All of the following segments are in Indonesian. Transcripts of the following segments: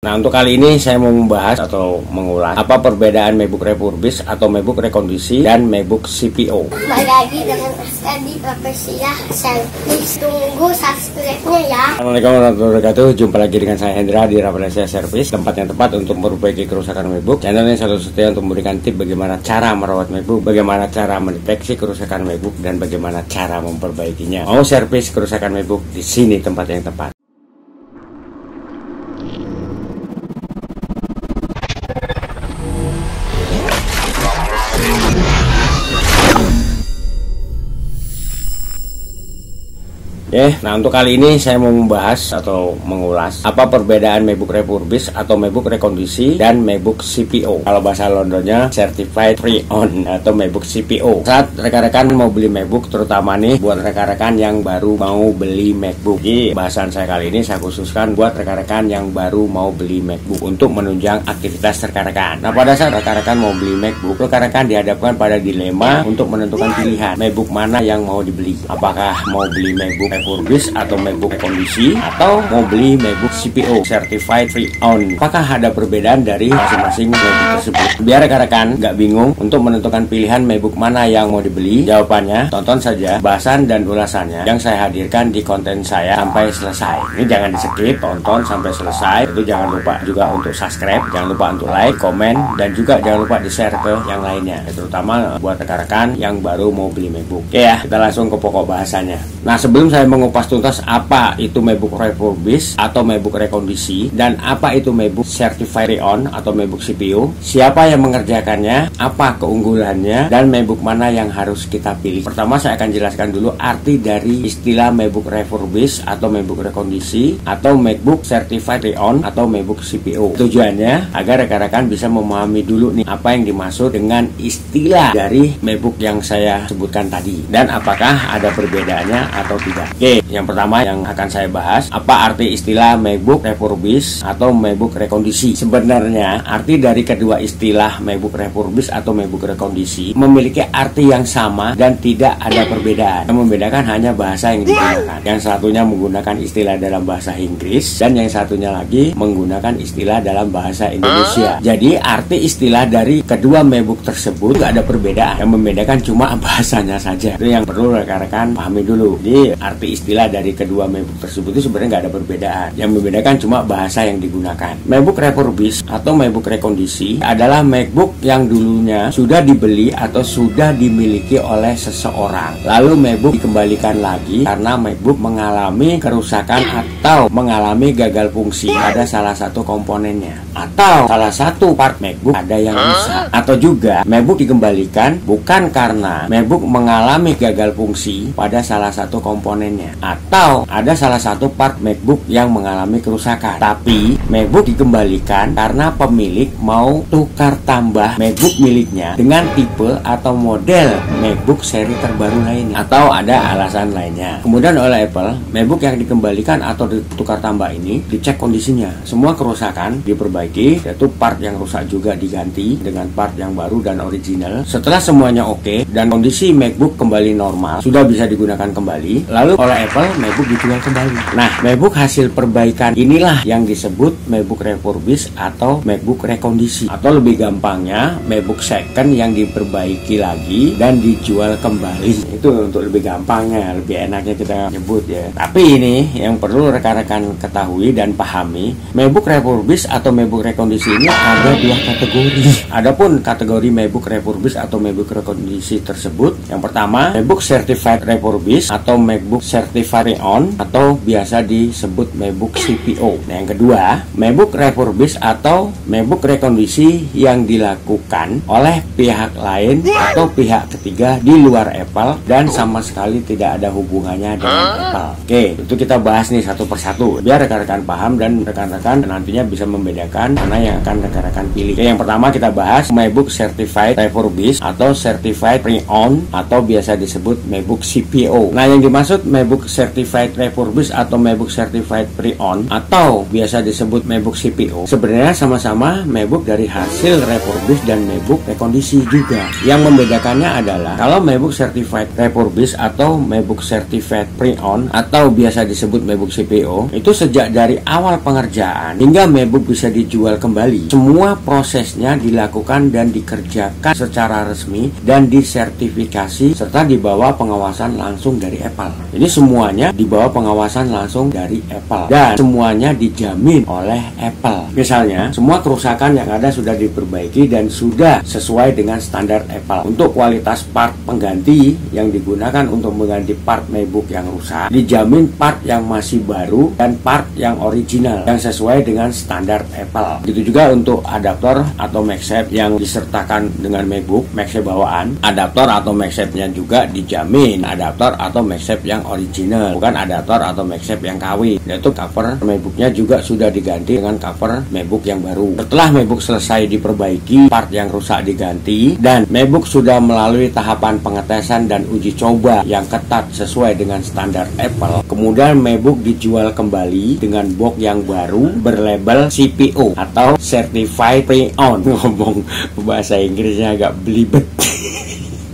Nah, untuk kali ini saya mau membahas atau mengulas apa perbedaan MacBook Refurbished atau MacBook rekondisi dan MacBook CPO. Kembali lagi dengan Aska di Profesia Service. Tunggu subscribe-nya ya. Assalamualaikum warahmatullahi wabarakatuh. Jumpa lagi dengan saya Hendra di Rafflesia Service, tempat yang tepat untuk memperbaiki kerusakan MacBook. Channel ini selalu setia untuk memberikan tip bagaimana cara merawat MacBook, bagaimana cara mendeteksi kerusakan MacBook, dan bagaimana cara memperbaikinya. Mau servis kerusakan MacBook, di sini tempat yang tepat. Nah untuk kali ini saya mau membahas atau mengulas apa perbedaan MacBook Refurbished atau MacBook rekondisi dan MacBook CPO. Kalau bahasa Londonnya Certified Pre-Owned atau MacBook CPO. Saat rekan-rekan mau beli MacBook, terutama nih buat rekan-rekan yang baru mau beli MacBook. Jadi bahasan saya kali ini saya khususkan buat rekan-rekan yang baru mau beli MacBook untuk menunjang aktivitas rekan-rekan. Nah pada saat rekan-rekan mau beli MacBook, rekan-rekan dihadapkan pada dilema untuk menentukan pilihan MacBook mana yang mau dibeli. Apakah mau beli MacBook Refurbished atau MacBook rekondisi, atau mau beli MacBook CPO Certified Pre-Owned. Apakah ada perbedaan dari masing-masing MacBook tersebut? Biar rekan-rekan nggak bingung untuk menentukan pilihan MacBook mana yang mau dibeli, jawabannya tonton saja bahasan dan ulasannya yang saya hadirkan di konten saya sampai selesai. Ini jangan di-skip, tonton sampai selesai. Itu jangan lupa juga untuk subscribe, jangan lupa untuk like, komen, dan juga jangan lupa di-share ke yang lainnya, terutama buat rekan-rekan yang baru mau beli MacBook. Oke ya, kita langsung ke pokok bahasannya. Nah, sebelum saya mengupas tuntas apa itu MacBook Refurbished atau MacBook rekondisi dan apa itu MacBook Certified Pre-Owned atau MacBook CPO, siapa yang mengerjakannya, apa keunggulannya, dan MacBook mana yang harus kita pilih. Pertama saya akan jelaskan dulu arti dari istilah MacBook Refurbished atau MacBook rekondisi atau MacBook Certified Pre-Owned atau MacBook CPO. Tujuannya agar rekan-rekan bisa memahami dulu nih apa yang dimaksud dengan istilah dari MacBook yang saya sebutkan tadi dan apakah ada perbedaannya atau tidak. Oke, yang pertama yang akan saya bahas, apa arti istilah MacBook Refurbished atau MacBook rekondisi. Sebenarnya arti dari kedua istilah MacBook Refurbished atau MacBook rekondisi memiliki arti yang sama dan tidak ada perbedaan. Yang membedakan hanya bahasa yang digunakan. Yang satunya menggunakan istilah dalam bahasa Inggris dan yang satunya lagi menggunakan istilah dalam bahasa Indonesia. Jadi arti istilah dari kedua MacBook tersebut tidak ada perbedaan. Yang membedakan cuma bahasanya saja. Itu yang perlu rekan-rekan pahami dulu. Jadi arti istilah dari kedua MacBook tersebut itu sebenarnya nggak ada perbedaan. Yang membedakan cuma bahasa yang digunakan. MacBook Refurbished atau MacBook rekondisi adalah MacBook yang dulunya sudah dibeli atau sudah dimiliki oleh seseorang. Lalu MacBook dikembalikan lagi karena MacBook mengalami kerusakan atau mengalami gagal fungsi pada salah satu komponennya. Atau salah satu part MacBook ada yang rusak. Atau juga MacBook dikembalikan bukan karena MacBook mengalami gagal fungsi pada salah satu komponennya, atau ada salah satu part MacBook yang mengalami kerusakan, tapi MacBook dikembalikan karena pemilik mau tukar tambah MacBook miliknya dengan tipe atau model MacBook seri terbaru lainnya, atau ada alasan lainnya. Kemudian oleh Apple, MacBook yang dikembalikan atau ditukar tambah ini dicek kondisinya, semua kerusakan diperbaiki, yaitu part yang rusak juga diganti dengan part yang baru dan original. Setelah semuanya oke dan kondisi MacBook kembali normal, sudah bisa digunakan kembali, lalu oleh Apple, MacBook dijual kembali. Nah, MacBook hasil perbaikan inilah yang disebut MacBook Refurbished atau MacBook rekondisi. Atau lebih gampangnya, MacBook second yang diperbaiki lagi dan dijual kembali. Itu untuk lebih gampangnya, lebih enaknya kita nyebut ya. Tapi ini yang perlu rekan-rekan ketahui dan pahami, MacBook Refurbished atau MacBook rekondisi ini ada dua kategori. Adapun kategori MacBook Refurbished atau MacBook rekondisi tersebut, yang pertama, MacBook Certified Refurbished atau MacBook Certified Pre-Owned atau biasa disebut MacBook CPO. Nah, yang kedua, MacBook Refurbished atau MacBook rekondisi yang dilakukan oleh pihak lain atau pihak ketiga di luar Apple dan sama sekali tidak ada hubungannya dengan Apple. Oke, itu kita bahas nih satu persatu biar rekan-rekan paham dan rekan-rekan nantinya bisa membedakan mana yang akan rekan-rekan pilih. Oke, yang pertama kita bahas MacBook Certified Refurbished atau Certified Pre-Owned atau biasa disebut MacBook CPO. Nah, yang dimaksud MacBook Certified Refurbished atau MacBook Certified Pre-Owned atau biasa disebut MacBook CPO, sebenarnya sama-sama MacBook dari hasil refurbished dan MacBook rekondisi juga. Yang membedakannya adalah kalau MacBook Certified Refurbished atau MacBook Certified Pre-Owned atau biasa disebut MacBook CPO, itu sejak dari awal pengerjaan hingga MacBook bisa dijual kembali, semua prosesnya dilakukan dan dikerjakan secara resmi dan disertifikasi serta di bawah pengawasan langsung dari Apple. Ini semuanya di bawah pengawasan langsung dari Apple dan semuanya dijamin oleh Apple. Misalnya, semua kerusakan yang ada sudah diperbaiki dan sudah sesuai dengan standar Apple. Untuk kualitas part pengganti yang digunakan untuk mengganti part MacBook yang rusak, dijamin part yang masih baru dan part yang original yang sesuai dengan standar Apple. Begitu juga untuk adaptor atau MagSafe yang disertakan dengan MacBook, MagSafe bawaan, adaptor atau MagSafe-nya juga dijamin adaptor atau MagSafe yang original, bukan adaptor atau MagSafe yang KW. Yaitu cover MacBook-nya juga sudah diganti dengan cover MacBook yang baru. Setelah MacBook selesai diperbaiki, part yang rusak diganti, dan MacBook sudah melalui tahapan pengetesan dan uji coba yang ketat sesuai dengan standar Apple, kemudian MacBook dijual kembali dengan box yang baru berlabel CPO atau Certified Pre-Owned. Ngomong bahasa Inggrisnya agak belibet.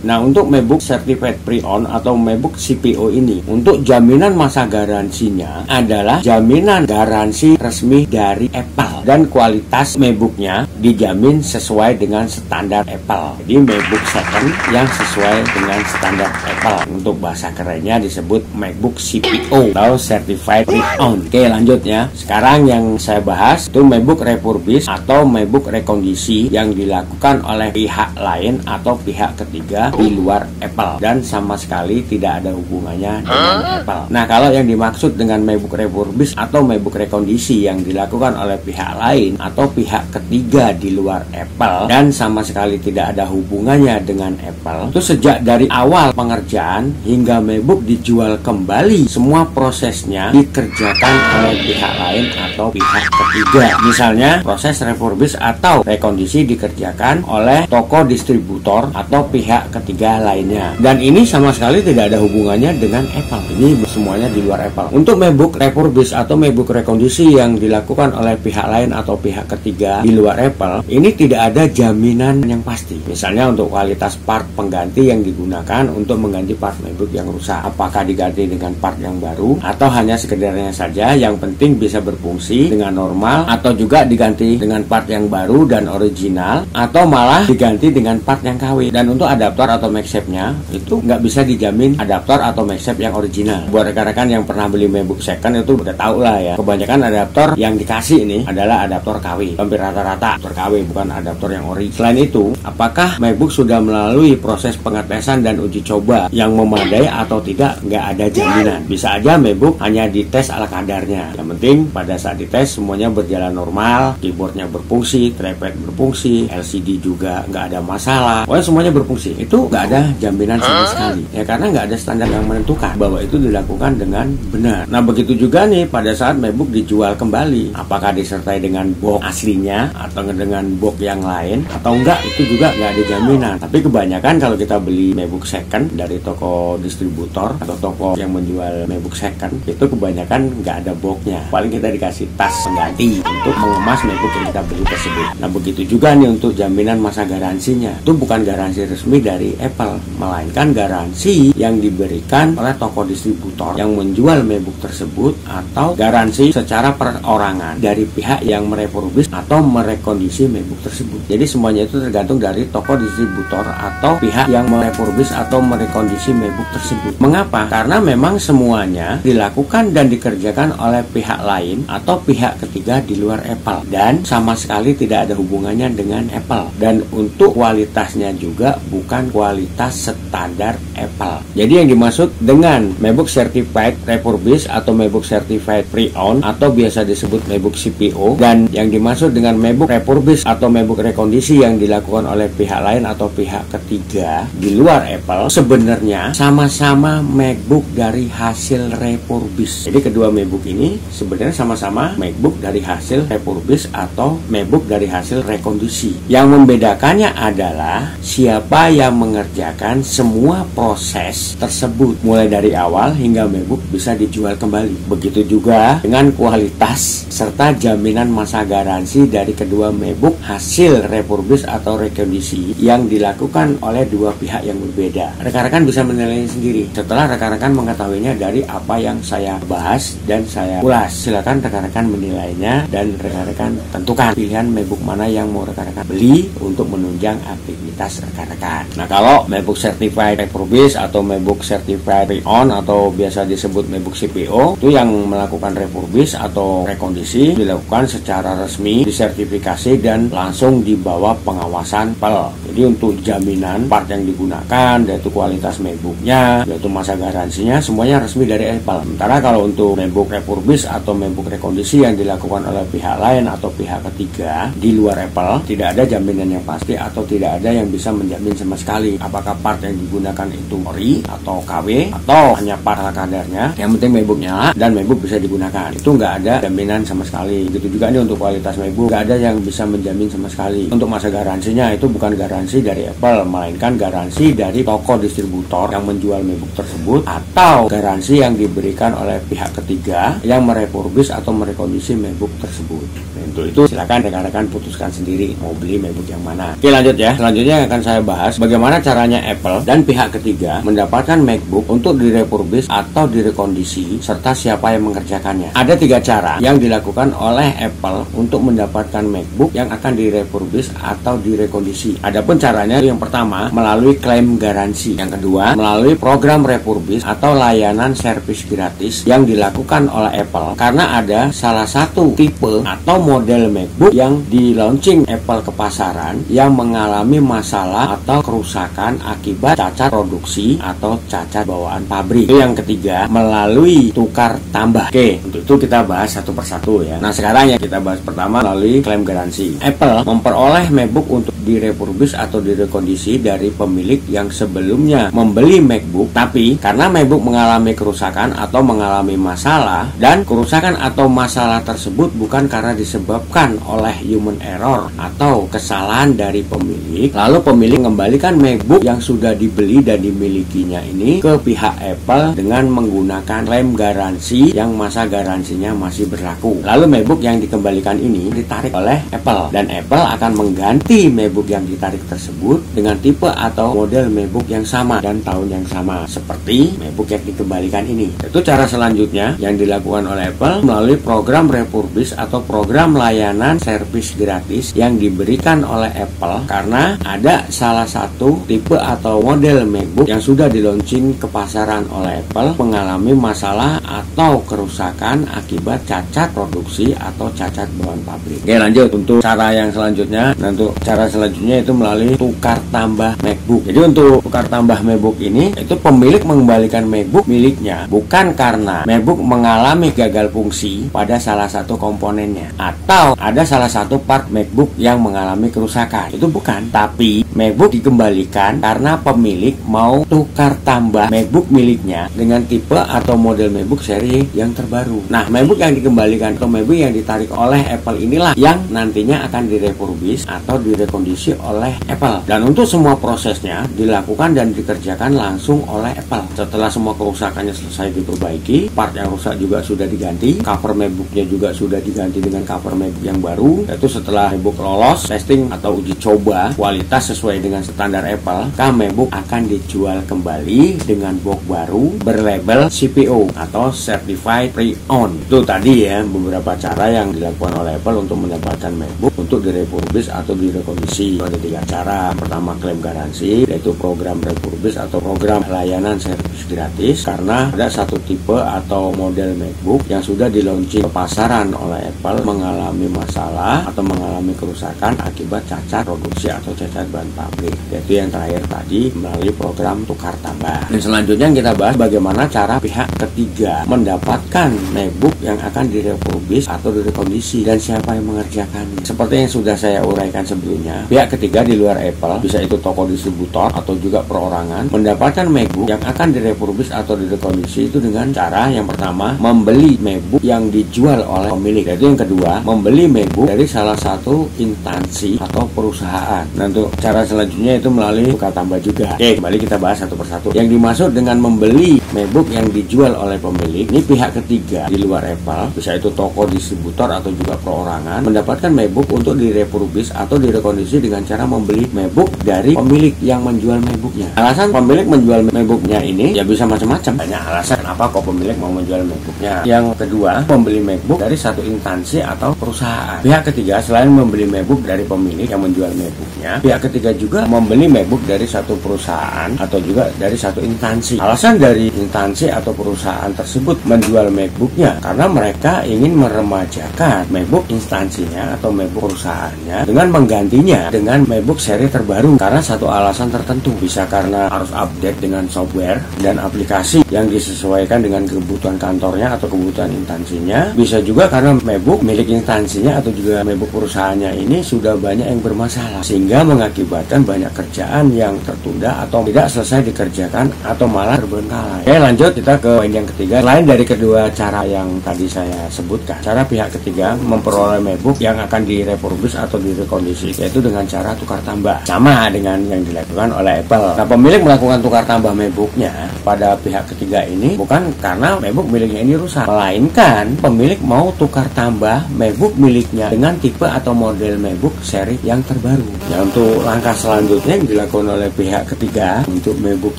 Nah, untuk MacBook Certified Pre-Owned atau MacBook CPO ini, untuk jaminan masa garansinya adalah jaminan garansi resmi dari Apple dan kualitas MacBooknya dijamin sesuai dengan standar Apple. Jadi MacBook second yang sesuai dengan standar Apple. Untuk bahasa kerennya disebut MacBook CPO atau Certified Pre-Owned. Oke, lanjutnya. Sekarang yang saya bahas itu MacBook Refurbished atau MacBook rekondisi yang dilakukan oleh pihak lain atau pihak ketiga di luar Apple dan sama sekali tidak ada hubungannya dengan Apple. Nah, kalau yang dimaksud dengan MacBook Refurbished atau MacBook rekondisi yang dilakukan oleh pihak lain atau pihak ketiga di luar Apple dan sama sekali tidak ada hubungannya dengan Apple, itu sejak dari awal pengerjaan hingga MacBook dijual kembali, semua prosesnya dikerjakan oleh pihak lain atau pihak ketiga. Misalnya, proses refurbished atau rekondisi dikerjakan oleh toko distributor atau pihak ketiga lainnya, dan ini sama sekali tidak ada hubungannya dengan Apple. Ini semuanya di luar Apple. Untuk MacBook Refurbished atau MacBook rekondisi yang dilakukan oleh pihak lain atau pihak ketiga di luar Apple, ini tidak ada jaminan yang pasti. Misalnya untuk kualitas part pengganti yang digunakan untuk mengganti part MacBook yang rusak, apakah diganti dengan part yang baru atau hanya sekedarnya saja yang penting bisa berfungsi dengan normal, atau juga diganti dengan part yang baru dan original, atau malah diganti dengan part yang KW. Dan untuk adaptor atau MagSafe-nya itu nggak bisa dijamin adaptor atau MagSafe yang original. Buat rekan-rekan yang pernah beli MacBook second itu udah tahu lah ya, kebanyakan adaptor yang dikasih ini adalah adaptor KW, hampir rata-rata adaptor KW, bukan adaptor yang ori. Selain itu, apakah MacBook sudah melalui proses pengetesan dan uji coba yang memadai atau tidak, nggak ada jaminan. Bisa aja MacBook hanya dites ala kadarnya. Yang penting pada saat dites semuanya berjalan normal, keyboardnya berfungsi, trackpad berfungsi, LCD juga nggak ada masalah, pokoknya semuanya berfungsi. Itu nggak ada jaminan sama sekali ya, karena nggak ada standar yang menentukan bahwa itu dilakukan dengan benar. Nah, begitu juga nih pada saat MacBook dijual kembali, apakah disertai dengan box aslinya atau dengan box yang lain atau enggak, itu juga nggak ada jaminan. Tapi kebanyakan kalau kita beli MacBook second dari toko distributor atau toko yang menjual MacBook second, itu kebanyakan nggak ada boxnya, paling kita dikasih tas pengganti untuk mengemas MacBook yang kita beli tersebut. Nah, begitu juga nih untuk jaminan masa garansinya, itu bukan garansi resmi dari Apple, melainkan garansi yang diberikan oleh toko distributor yang menjual MacBook tersebut, atau garansi secara perorangan dari pihak yang merefurbish atau merekondisi MacBook tersebut. Jadi semuanya itu tergantung dari toko distributor atau pihak yang merefurbish atau merekondisi MacBook tersebut. Mengapa? Karena memang semuanya dilakukan dan dikerjakan oleh pihak lain atau pihak ketiga di luar Apple dan sama sekali tidak ada hubungannya dengan Apple, dan untuk kualitasnya juga bukan kualitas standar Apple. Jadi yang dimaksud dengan MacBook Certified Refurbished atau MacBook Certified Pre-Owned atau biasa disebut MacBook CPO, dan yang dimaksud dengan MacBook Refurbished atau MacBook rekondisi yang dilakukan oleh pihak lain atau pihak ketiga di luar Apple, sebenarnya sama-sama MacBook dari hasil refurbished. Jadi kedua MacBook ini sebenarnya sama-sama MacBook dari hasil refurbished atau MacBook dari hasil rekondisi. Yang membedakannya adalah siapa yang mengerjakan semua proses tersebut mulai dari awal hingga MacBook bisa dijual kembali. Begitu juga dengan kualitas serta jaminan masa garansi dari kedua MacBook hasil refurbish atau rekondisi yang dilakukan oleh dua pihak yang berbeda. Rekan-rekan bisa menilainya sendiri setelah rekan-rekan mengetahuinya dari apa yang saya bahas dan saya ulas. Silakan rekan-rekan menilainya dan rekan-rekan tentukan pilihan MacBook mana yang mau rekan-rekan beli untuk menunjang aktivitas rekan-rekan. Nah, kalau MacBook Certified Refurbished atau MacBook Certified Pre-Owned atau biasa disebut MacBook CPO, itu yang melakukan refurbish atau rekondisi dilakukan secara resmi, disertifikasi dan langsung di bawah pengawasan Apple. Jadi untuk jaminan part yang digunakan, yaitu kualitas MacBooknya, yaitu masa garansinya, semuanya resmi dari Apple. Sementara kalau untuk MacBook refurbish atau MacBook rekondisi yang dilakukan oleh pihak lain atau pihak ketiga di luar Apple, tidak ada jaminan yang pasti atau tidak ada yang bisa menjamin sama sekali apakah part yang digunakan itu ori atau KW atau hanya part ala kadarnya. Yang penting MacBook nyala dan MacBook bisa digunakan. Itu nggak ada jaminan sama sekali. Begitu juga nih untuk kualitas MacBook, nggak ada yang bisa menjamin sama sekali. Untuk masa garansinya itu bukan garansi dari Apple, melainkan garansi dari toko distributor yang menjual MacBook tersebut atau garansi yang diberikan oleh pihak ketiga yang merefurbish atau merekondisi MacBook tersebut. Nah, untuk itu silakan rekan-rekan putuskan sendiri mau beli MacBook yang mana. Oke, lanjut ya. Selanjutnya akan saya bahas bagaimana caranya Apple dan pihak ketiga mendapatkan MacBook untuk direfurbish atau direkondisi serta siapa yang mengerjakannya. Ada 3 cara yang dilakukan oleh Apple untuk mendapatkan MacBook yang akan direfurbish atau direkondisi. Adapun caranya yang pertama melalui klaim garansi, yang kedua melalui program refurbish atau layanan servis gratis yang dilakukan oleh Apple karena ada salah satu tipe atau model MacBook yang di launching Apple ke pasaran yang mengalami masalah atau kerusakan akibat cacat produksi atau cacat bawaan pabrik. Itu yang ketiga melalui tukar tambah. Oke, untuk itu kita bahas satu persatu ya. Nah, sekarang ya kita bahas pertama melalui klaim garansi. Apple memperoleh MacBook untuk direfurbish atau direkondisi dari pemilik yang sebelumnya membeli MacBook, tapi karena MacBook mengalami kerusakan atau mengalami masalah dan kerusakan atau masalah tersebut bukan karena disebabkan oleh human error atau kesalahan dari pemilik, lalu pemilik mengembalikan MacBook yang sudah dibeli dan dimilikinya ini ke pihak Apple dengan menggunakan klaim garansi yang masa garansinya masih berlaku. Lalu MacBook yang dikembalikan ini ditarik oleh Apple dan Apple akan mengganti MacBook yang ditarik tersebut dengan tipe atau model MacBook yang sama dan tahun yang sama seperti MacBook yang dikembalikan ini. Itu cara selanjutnya yang dilakukan oleh Apple melalui program refurbish atau program layanan servis gratis yang diberikan oleh Apple karena ada salah satu tipe atau model MacBook yang sudah di launching ke pasaran oleh Apple mengalami masalah atau kerusakan akibat cacat produksi atau cacat bawaan pabrik. Oke, lanjut untuk cara yang selanjutnya. Nah, untuk cara selanjutnya itu melalui tukar tambah MacBook. Jadi untuk tukar tambah MacBook ini itu pemilik mengembalikan MacBook miliknya bukan karena MacBook mengalami gagal fungsi pada salah satu komponennya atau ada salah satu part MacBook yang mengalami kerusakan. Itu bukan, tapi MacBook dikembalikan karena pemilik mau tukar tambah MacBook miliknya dengan tipe atau model MacBook seri yang terbaru. Nah, MacBook yang dikembalikan atau MacBook yang ditarik oleh Apple inilah yang nantinya akan direfurbish atau direkondisi oleh Apple. Dan untuk semua prosesnya dilakukan dan dikerjakan langsung oleh Apple. Setelah semua kerusakannya selesai diperbaiki, part yang rusak juga sudah diganti, cover MacBooknya juga sudah diganti dengan cover MacBook yang baru. Yaitu setelah MacBook lolos testing atau uji coba kualitas sesuai dengan standar Apple, maka MacBook akan dijual kembali dengan box baru berlabel CPO atau Certified Pre-Owned. Itu tadi ya beberapa cara yang dilakukan oleh Apple untuk mendapatkan MacBook untuk direfurbish atau direkondisi. Ada 3 cara. Pertama, klaim garansi, yaitu program refurbish atau program layanan servis gratis karena ada satu tipe atau model MacBook yang sudah di launching ke pasaran oleh Apple mengalami masalah atau mengalami kerusakan akibat cacat produksi atau cacat bahan pabrik. Yaitu yang terakhir tadi melalui program tukar tambah. Dan selanjutnya kita bahas bagaimana cara pihak ketiga mendapatkan MacBook yang akan direfurbish atau direkondisi dan siapa yang mengerjakannya. Seperti yang sudah saya uraikan sebelumnya, pihak ketiga di luar Apple, bisa itu toko distributor atau juga perorangan, mendapatkan MacBook yang akan direfurbish atau direkondisi itu dengan cara yang pertama membeli MacBook yang dijual oleh pemilik. Yaitu yang kedua, membeli MacBook dari salah satu instansi atau perusahaan. Nah, untuk cara selanjutnya itu melalui melalui tukar tambah juga. Oke, kembali kita bahas satu persatu. Yang dimaksud dengan membeli MacBook yang dijual oleh pemilik, ini pihak ketiga di luar Apple, bisa itu toko, distributor atau juga perorangan, mendapatkan MacBook untuk direfurbish atau direkondisi dengan cara membeli MacBook dari pemilik yang menjual MacBooknya. Alasan pemilik menjual MacBooknya ini ya bisa macam-macam. Banyak alasan kenapa kok pemilik mau menjual MacBooknya. Yang kedua, membeli MacBook dari satu instansi atau perusahaan. Pihak ketiga selain membeli MacBook dari pemilik yang menjual MacBooknya, pihak ketiga juga membeli MacBook dari satu perusahaan atau juga dari satu instansi. Alasan dari instansi atau perusahaan tersebut menjual MacBooknya karena mereka ingin meremajakan MacBook instansinya atau MacBook perusahaannya dengan menggantinya dengan MacBook seri terbaru karena satu alasan tertentu. Bisa karena harus update dengan software dan aplikasi yang disesuaikan dengan kebutuhan kantornya atau kebutuhan instansinya. Bisa juga karena MacBook milik instansinya atau juga MacBook perusahaannya ini sudah banyak yang bermasalah sehingga mengakibatkan banyak kerjaan yang tertunda atau tidak selesai dikerjakan atau malah terbengkalai. Oke, lanjut kita ke poin yang ketiga. Selain dari kedua cara yang tadi saya sebutkan, cara pihak ketiga memperoleh MacBook yang akan direfurbish atau direkondisi yaitu dengan cara tukar tambah, sama dengan yang dilakukan oleh Apple. Nah, pemilik melakukan tukar tambah MacBooknya pada pihak ketiga ini bukan karena MacBook miliknya ini rusak, melainkan pemilik mau tukar tambah MacBook miliknya dengan tipe atau model MacBook seri yang terbaru. Nah, untuk langkah selanjutnya yang dilakukan oleh pihak ketiga untuk MacBook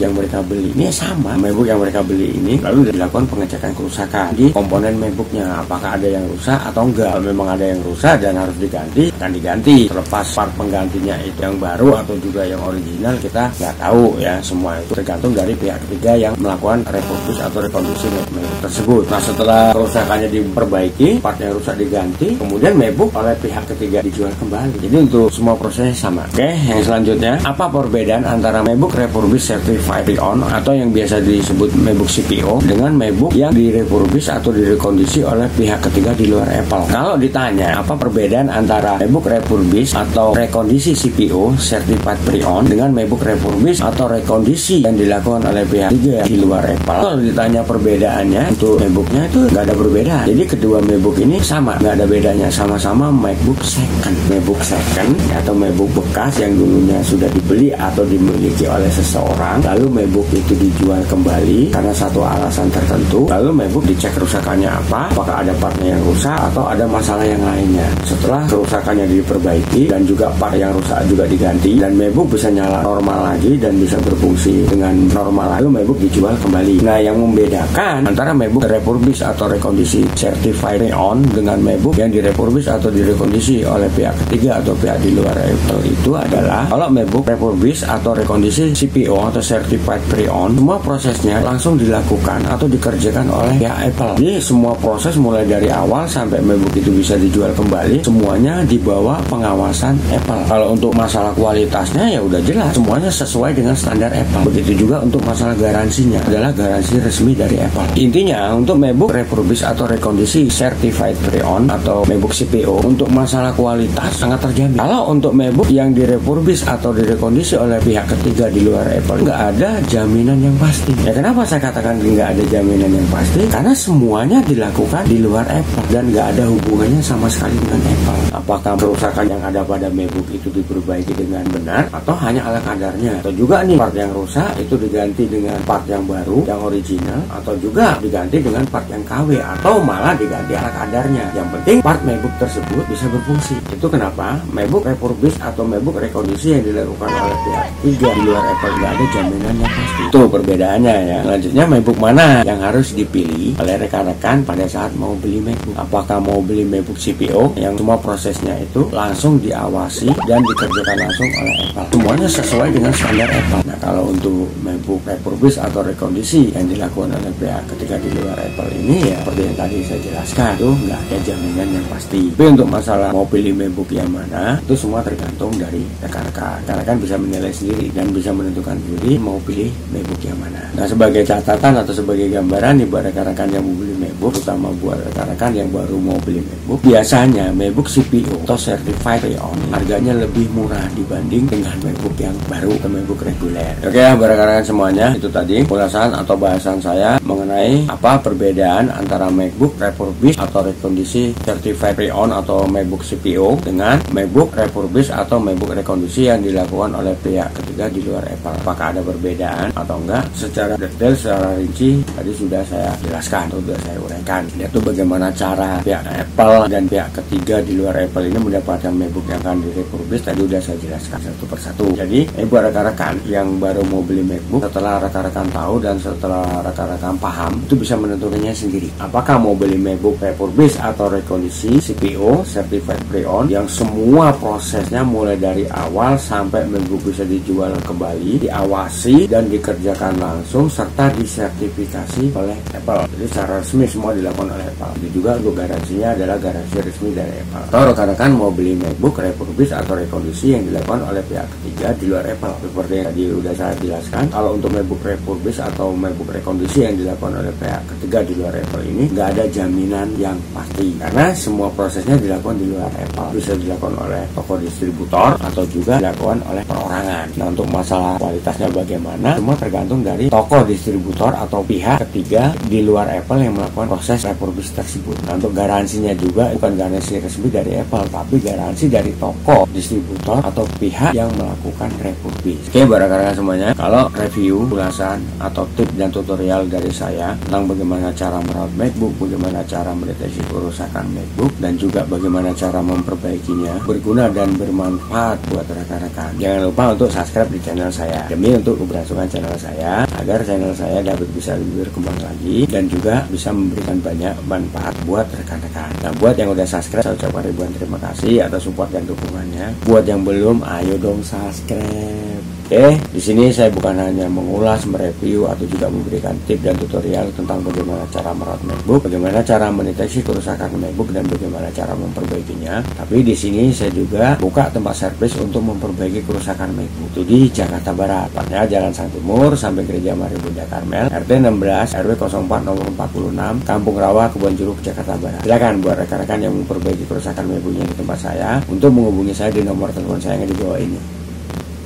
yang mereka beli ini sama. MacBook yang mereka beli ini lalu dilakukan pengecekan kerusakan di komponen MacBooknya, apakah ada yang rusak atau enggak. Kalau memang ada yang rusak dan harus diganti, akan diganti. Terlepas part penggantinya itu yang baru atau juga yang original, kita nggak tahu ya. Semua itu tergantung dari pihak ketiga yang melakukan refurbish atau rekondisi MacBook tersebut. Nah, setelah kerusakannya diperbaiki, part yang rusak diganti, kemudian MacBook oleh pihak ketiga dijual kembali. Jadi untuk semua prosesnya sama. Oke, yang selanjutnya, apa perbedaan antara MacBook Refurbish Certified Pre-Owned atau yang biasa disebut MacBook CPO dengan MacBook yang direfurbish atau direkondisi oleh pihak ketiga di luar Apple? Kalau ditanya apa perbedaan antara MacBook Refurbish atau rekondisi CPO Certified Pre-Owned dengan MacBook Refurbish atau rekondisi yang dilakukan oleh pihak ketiga di luar Apple, kalau ditanya perbedaannya untuk MacBooknya itu nggak ada perbedaan. Jadi kedua MacBook ini sama, nggak ada bedanya, sama-sama MacBook second. MacBook second atau MacBook bekas yang dulunya sudah dibeli atau dimiliki oleh seseorang, lalu MacBook itu dijual kembali karena satu alasan tertentu, lalu MacBook dicek kerusakannya apa, apakah ada partnya yang rusak atau ada masalah yang lainnya. Setelah kerusakannya diperbaiki dan juga part yang rusak juga diganti dan MacBook bisa nyala normal lagi dan bisa berfungsi dengan normal, lalu MacBook dijual kembali. Nah, yang membedakan antara MacBook refurbish atau rekondisi certified pre-owned dengan MacBook yang direfurbish atau direkondisi oleh pihak ketiga atau pihak di luar Apple itu adalah kalau MacBook refurbish atau rekondisi CPO atau certified pre-owned, semua prosesnya langsung dilakukan atau dikerjakan oleh pihak Apple. Jadi semua proses mulai dari awal sampai MacBook itu bisa dijual kembali, semuanya di bawah pengawasan Apple. Kalau untuk masalah kualitasnya ya udah jelas, semuanya sesuai dengan standar Apple. Begitu juga untuk masalah garansinya, adalah garansi resmi dari Apple. Intinya untuk MacBook refurbish atau rekondisi certified pre-owned atau MacBook CPO, untuk masalah kualitas sangat terjamin. Kalau untuk MacBook yang direfurbish atau direkondisi oleh pihak ketiga di luar Apple, nggak ada jaminan yang pasti. Ya, kenapa saya katakan nggak ada jaminan yang pasti? Karena semuanya dilakukan di luar Apple dan nggak ada hubungannya sama sekali dengan Apple. Apakah kerusakan yang ada pada MacBook itu diperbaiki dengan benar atau hanya ala kadarnya, atau juga nih part yang rusak itu diganti dengan part yang baru yang original, atau juga diganti dengan part yang KW atau malah diganti ala kadarnya. Yang penting part MacBook tersebut bisa berfungsi. Itu kenapa MacBook refurbish atau MacBook rekondisi yang dilakukan oleh pihak ketiga di luar Apple nggak ada jaminan yang pasti. Itu perbedaannya ya. Selanjutnya, MacBook mana yang harus dipilih oleh rekan-rekan pada saat mau beli MacBook? Apakah mau beli MacBook CPO yang semua prosesnya itu langsung diawasi dan dikerjakan langsung oleh Apple, semuanya sesuai dengan standar Apple. Nah, kalau untuk MacBook refurbish atau rekondisi yang dilakukan oleh pihak ketiga di luar Apple ini ya seperti yang tadi saya jelaskan, itu nggak ada jaminan yang pasti. Tapi untuk masalah mau pilih MacBook yang mana, itu semua tergantung dari rekan-rekan. Rekan-rekan bisa menilai sendiri dan bisa menentukan sendiri mau pilih MacBook yang mana. Nah, sebagai catatan atau sebagai gambaran nih buat rekan-rekan yang mau beli MacBook, terutama buat rekan-rekan yang baru mau beli MacBook, biasanya MacBook CPO atau Certified Pre-Owned harganya lebih murah dibanding dengan MacBook yang baru atau MacBook reguler. Oke ya, rekan-rekan semuanya, itu tadi ulasan atau bahasan saya mengenai mengenai apa perbedaan antara MacBook refurbished atau rekondisi certified pre-owned atau MacBook CPO dengan MacBook refurbished atau MacBook rekondisi yang dilakukan oleh pihak ketiga di luar Apple. Apakah ada perbedaan atau enggak? Secara detail, secara rinci tadi sudah saya jelaskan, sudah saya uraikan, yaitu bagaimana cara pihak Apple dan pihak ketiga di luar Apple ini mendapatkan MacBook yang akan direfurbished. Tadi sudah saya jelaskan satu persatu. Jadi buat rekan-rekan yang baru mau beli MacBook, setelah rekan-rekan tahu dan setelah rekan-rekan paham, itu bisa menentukannya sendiri. Apakah mau beli MacBook refurbished atau rekondisi CPO Certified Pre-Owned yang semua prosesnya mulai dari awal sampai MacBook bisa dijual kembali, diawasi dan dikerjakan langsung serta disertifikasi oleh Apple. Jadi secara resmi semua dilakukan oleh Apple. Itu juga untuk garansinya adalah garansi resmi dari Apple. Atau rekan-rekan mau beli MacBook refurbished atau rekondisi yang dilakukan oleh pihak ketiga di luar Apple. Seperti yang tadi sudah saya jelaskan, kalau untuk MacBook refurbished atau MacBook rekondisi yang dilakukan oleh pihak ketiga di luar Apple ini nggak ada jaminan yang pasti, karena semua prosesnya dilakukan di luar Apple. Bisa dilakukan oleh toko distributor atau juga dilakukan oleh perorangan. Nah, untuk masalah kualitasnya bagaimana, semua tergantung dari toko distributor atau pihak ketiga di luar Apple yang melakukan proses refurbish tersebut. Nah, untuk garansinya juga bukan garansi resmi dari Apple, tapi garansi dari toko distributor atau pihak yang melakukan refurbish. Oke, rekan-rekan semuanya, kalau review, ulasan atau tips dan tutorial dari saya tentang bagaimana cara merawat MacBook, bagaimana cara mendeteksi kerusakan MacBook, dan juga bagaimana cara memperbaikinya berguna dan bermanfaat buat rekan-rekan. Jangan lupa untuk subscribe di channel saya demi untuk keberlangsungan channel saya, agar channel saya dapat bisa lebih berkembang lagi dan juga bisa memberikan banyak manfaat buat rekan-rekan. Nah, buat yang udah subscribe, saya ucapkan ribuan terima kasih atas support dan dukungannya. Buat yang belum, ayo dong subscribe. Oke, di sini saya bukan hanya mengulas, mereview atau juga memberikan tips dan tutorial tentang bagaimana cara merawat MacBook, bagaimana cara mendeteksi kerusakan MacBook dan bagaimana cara memperbaikinya. Tapi di sini saya juga buka tempat servis untuk memperbaiki kerusakan MacBook. Itu di Jakarta Barat, tepatnya Jalan Sang Timur sampai Gereja Mari Bunda Karmel, RT 16 RW 04 nomor 46, Kampung Rawa, Kebon Jeruk, Jakarta Barat. Silakan buat rekan-rekan yang memperbaiki kerusakan MacBooknya di tempat saya untuk menghubungi saya di nomor telepon saya yang di bawah ini.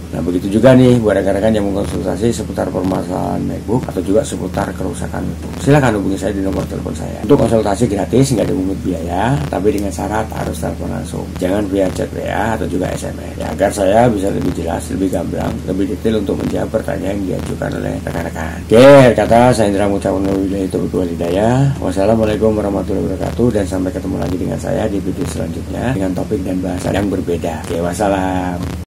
Nah, begitu juga nih buat rekan-rekan yang mengkonsultasi seputar permasalahan MacBook atau juga seputar kerusakan MacBook. Silakan hubungi saya di nomor telepon saya. Untuk konsultasi gratis, nggak ada pungut biaya, tapi dengan syarat harus telepon langsung. Jangan via chat WA atau juga SMS. Ya, agar saya bisa lebih jelas, lebih gamblang, lebih detail untuk menjawab pertanyaan yang diajukan oleh rekan-rekan. Oke, kata saya Indra mengucapkan itu hidayah. Wassalamualaikum warahmatullahi wabarakatuh, dan sampai ketemu lagi dengan saya di video selanjutnya dengan topik dan bahasan yang berbeda. Oke, wassalam.